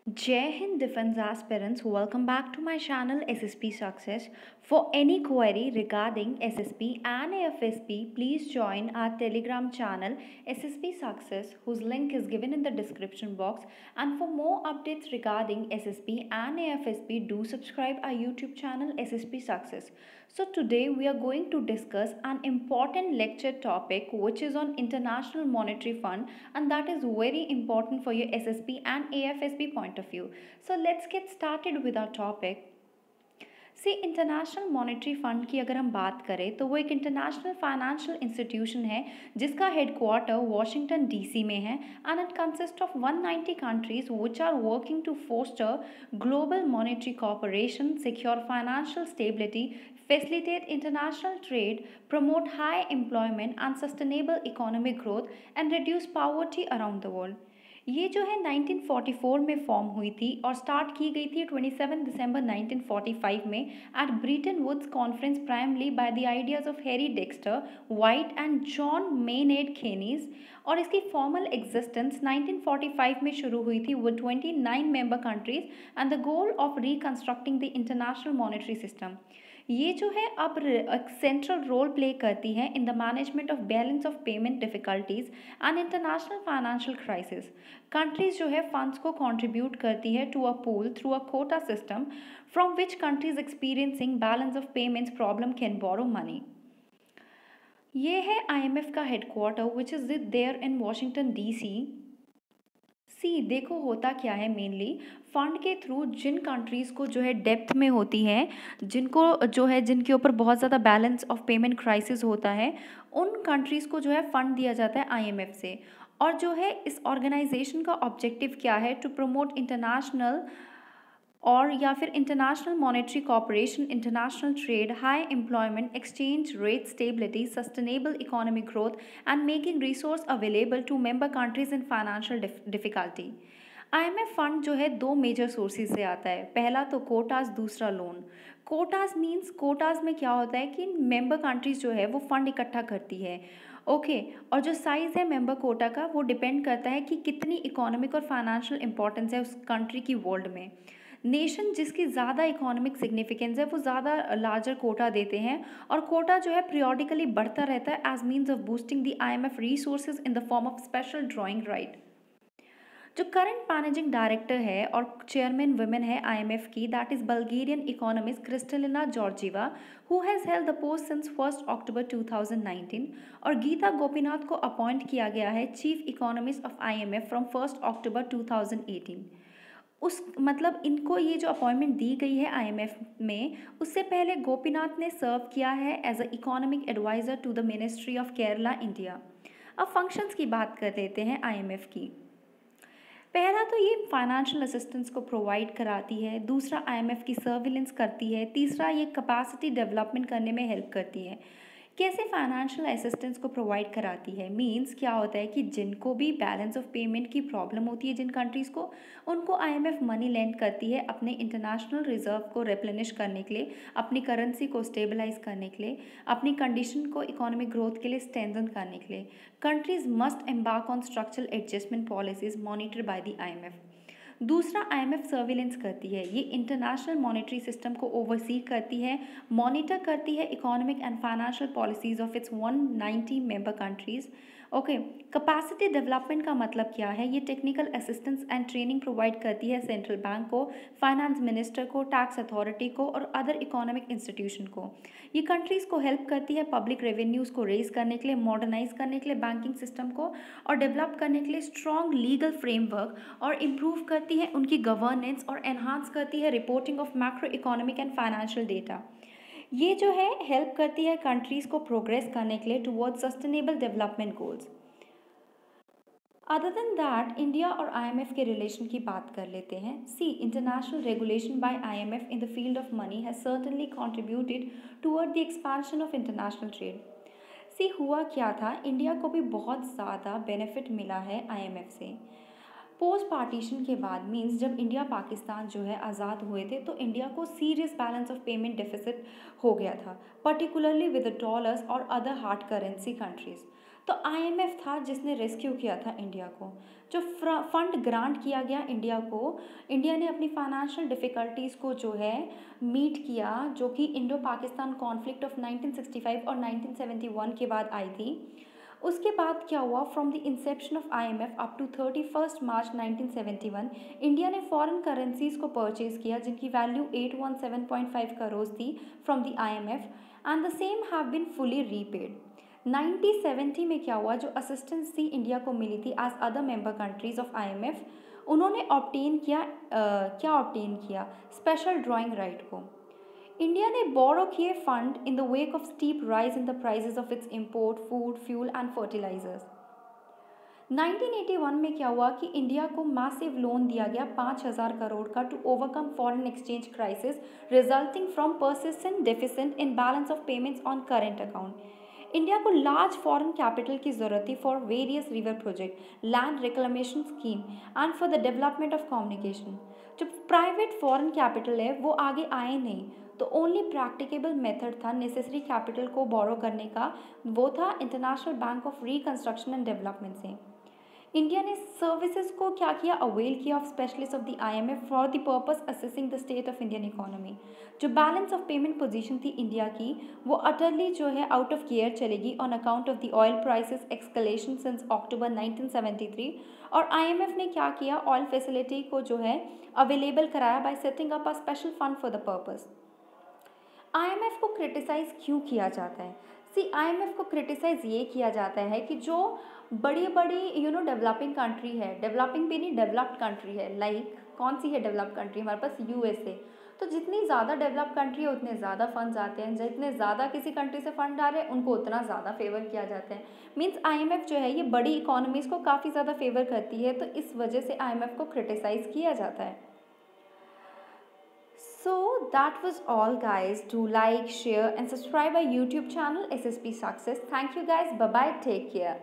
Jai Hind Defense aspirants, welcome back to my channel SSP Success. For any query regarding SSP and AFSP, please join our Telegram channel SSP Success, whose link is given in the description box. And for more updates regarding SSP and AFSP, do subscribe our YouTube channel SSP Success. So today we are going to discuss an important lecture topic which is on International Monetary Fund, and that is very important for your SSP and AFSP point of view. So let's get started with our topic. See International Monetary Fund की अगर हम बात करें तो वो एक international financial institution है जिसका हेडक्वार्टर वॉशिंगटन डीसी में है and it consist of 190 countries which are working to foster global monetary cooperation, secure financial stability, facilitate international trade, promote high employment and sustainable economic growth, and reduce poverty around the world. ये जो है 1944 में form हुई थी और start की गई थी 27 दिसंबर 1945 में at Bretton Woods conference primarily by the ideas of Harry Dexter, White and John Maynard Keynes. और इसकी फॉर्मल एग्जिस्टेंस 1945 में शुरू हुई थी with 29 member countries and the goal of reconstructing the international monetary system. ये जो है अब सेंट्रल रोल प्ले करती है in the management of balance of payment difficulties and international financial crisis. Countries जो है फंड्स को कंट्रीब्यूट करती है to a pool through a quota system from which countries experiencing balance of payments problem can borrow money. ये है IMF का headquarter which is there in Washington DC. See देखो होता क्या है, मेनली फंड के थ्रू जिन कंट्रीज़ को जो है डेप्थ में होती हैं, जिनको जो है जिनके ऊपर बहुत ज़्यादा बैलेंस ऑफ पेमेंट क्राइसिस होता है, उन कंट्रीज़ को जो है फंड दिया जाता है आईएमएफ से। और जो है इस ऑर्गेनाइजेशन का ऑब्जेक्टिव क्या है, टू प्रमोट इंटरनेशनल और या फिर international monetary cooperation, international trade, high employment, exchange rate stability, sustainable economic growth and making resource available to member countries in financial difficulty. IMF fund जो है दो मेजर सोर्सेज से आता है, पहला तो कोटाज, दूसरा लोन। कोटाज में क्या होता है कि मेंबर कंट्रीज जो है वो फंड इकट्ठा करती है। ओके और जो साइज़ है मेंबर कोटा का वो डिपेंड करता है कि कितनी इकोनॉमिक और फाइनेंशियल इंपॉर्टेंस है उस कंट्री की वर्ल्ड में। नेशन जिसकी ज़्यादा इकोनॉमिक सिग्निफिकेंस है वो ज़्यादा लार्जर कोटा देते हैं, और कोटा जो है पीरियोडिकली बढ़ता रहता है as means of boosting the IMF resources in the form of special drawing right. जो करंट मैनेजिंग डायरेक्टर है और चेयरमैन वुमेन है आईएमएफ की, that is Bulgarian economist Kristalina Georgieva, who has held the post since 1 October 2019। और गीता गोपीनाथ को appoint किया गया है chief economist of IMF from 1 October 2018। उस मतलब इनको ये जो अपॉइंटमेंट दी गई है आईएमएफ में, उससे पहले गोपीनाथ ने सर्व किया है as a economic adviser to the ministry of Kerala, India. अब फंक्शंस की बात कर लेते हैं आईएमएफ की। पहला तो ये फाइनेंशियल असिस्टेंस को प्रोवाइड कराती है, दूसरा आईएमएफ की सर्विलेंस करती है, तीसरा ये कैपेसिटी डेवलपमेंट करने में हेल्प करती है। कैसे फाइनेंशियल असिस्टेंस को प्रोवाइड कराती है, मींस क्या होता है कि जिनको भी बैलेंस ऑफ पेमेंट की प्रॉब्लम होती है जिन कंट्रीज़ को, उनको आईएमएफ मनी लेंड करती है अपने इंटरनेशनल रिजर्व को रिप्लेनिश करने के लिए, अपनी करेंसी को स्टेबलाइज करने के लिए, अपनी कंडीशन को इकोनॉमिक ग्रोथ के लिए स्ट्रेंथन करने के लिए। Countries must embark on structural adjustment policies monitored by the IMF. दूसरा आईएमएफ सर्विलेंस करती है, ये इंटरनेशनल मॉनेटरी सिस्टम को ओवरसी करती है, मॉनिटर करती है economic and financial policies of its 190 member countries. Okay capacity development का मतलब क्या है, ये technical assistance and training provide करती है सेंट्रल बैंक को, फाइनेंस मिनिस्टर को, टैक्स अथॉरिटी को और अदर इकोनॉमिक इंस्टीट्यूशन को। ये कंट्रीज़ को हेल्प करती है पब्लिक रेवेन्यूज़ को रेज करने के लिए, मॉडर्नाइज करने के लिए बैंकिंग सिस्टम को, और डेवलप करने के लिए स्ट्रॉन्ग लीगल फ्रेमवर्क, और इम्प्रूव करती है उनकी गवर्नेंस, और एनहांस करती है reporting of macro economic and financial data. ये जो है हेल्प करती है कंट्रीज़ को प्रोग्रेस करने के लिए towards sustainable development goals. Other than that India और आईएमएफ के रिलेशन की बात कर लेते हैं। See international regulation by IMF in the field of money has certainly contributed toward the expansion of international trade. See हुआ क्या था, इंडिया को भी बहुत ज़्यादा बेनिफिट मिला है आईएमएफ से। पोस्ट पार्टीशन के बाद मींस जब इंडिया पाकिस्तान जो है आज़ाद हुए थे, तो इंडिया को serious balance of payment deficit हो गया था, पर्टिकुलरली विद द डॉलर्स और अदर हार्ड करेंसी कंट्रीज़। तो आईएमएफ था जिसने रेस्क्यू किया था इंडिया को। जो फंड ग्रांट किया गया इंडिया को, इंडिया ने अपनी फाइनेंशियल डिफ़िकल्टीज़ को जो है मीट किया, जो कि इंडो पाकिस्तान कॉन्फ्लिक्ट ऑफ 1965 और 1971 के बाद आई थी। उसके बाद क्या हुआ, from the inception of IMF up to 31 March 1971 India ने फॉरेन करेंसीज को परचेज किया जिनकी वैल्यू 817.5 करोड़ थी from the IMF, and the same have been fully repaid. 1970 में क्या हुआ, जो असिस्टेंस थी इंडिया को मिली थी as other member countries of IMF, उन्होंने ऑब्टेन किया क्या ऑब्टेन किया, स्पेशल ड्राइंग राइट को। इंडिया ने बोरो किए fund in the wake of steep rise in the prices of its import food, fuel and fertilizers. 1981 में क्या हुआ कि इंडिया को मैसिव लोन दिया गया 5,000 करोड़ का to overcome foreign exchange crisis resulting from persistent deficit in balance of payments on current account. India को large foreign capital की जरूरत थी for various river project, land reclamation scheme and for the development of communication. जो private foreign capital है वो आगे आए नहीं, तो ओनली प्रैक्टिकेबल मेथड था नेसेसरी कैपिटल को बोरो करने का, वो था International Bank of Reconstruction and Development से। इंडिया ने सर्विसेज को क्या किया, अवेल किया of specialist of the IMF for the purpose assessing the state of Indian economy. जो बैलेंस ऑफ पेमेंट पोजीशन थी इंडिया की, वो अटरली जो है आउट ऑफ गियर चलेगी on account of the oil prices escalation since अक्टूबर 1973। और IMF ने क्या किया, ऑयल फैसिलिटी को जो है अवेलेबल कराया bye setting up a special fund for the purpose. IMF को क्रिटिसाइज़ क्यों किया जाता है? आईएमएफ को क्रिटिसाइज़ ये किया जाता है कि जो बड़ी बड़ी डेवलपिंग कंट्री है, डेवलपिंग भी नहीं डेवलप्ड कंट्री है, लाइक कौन सी है डेवलप्ड कंट्री हमारे पास, यूएसए। तो जितनी ज़्यादा डेवलप कंट्री है उतने ज़्यादा फंड्स आते हैं, जितने ज़्यादा किसी कंट्री से फंड आ रहे हैं उनको उतना ज़्यादा फेवर किया जाता है। मीन्स आईएमएफ जो है ये बड़ी इकोनॉमीज़ को काफ़ी ज़्यादा फेवर करती है, तो इस वजह से आईएमएफ को क्रिटिसाइज़ किया जाता है। So that was all guys. Do like, share and subscribe our YouTube channel SSP Success. Thank you guys. Bye bye. Take care.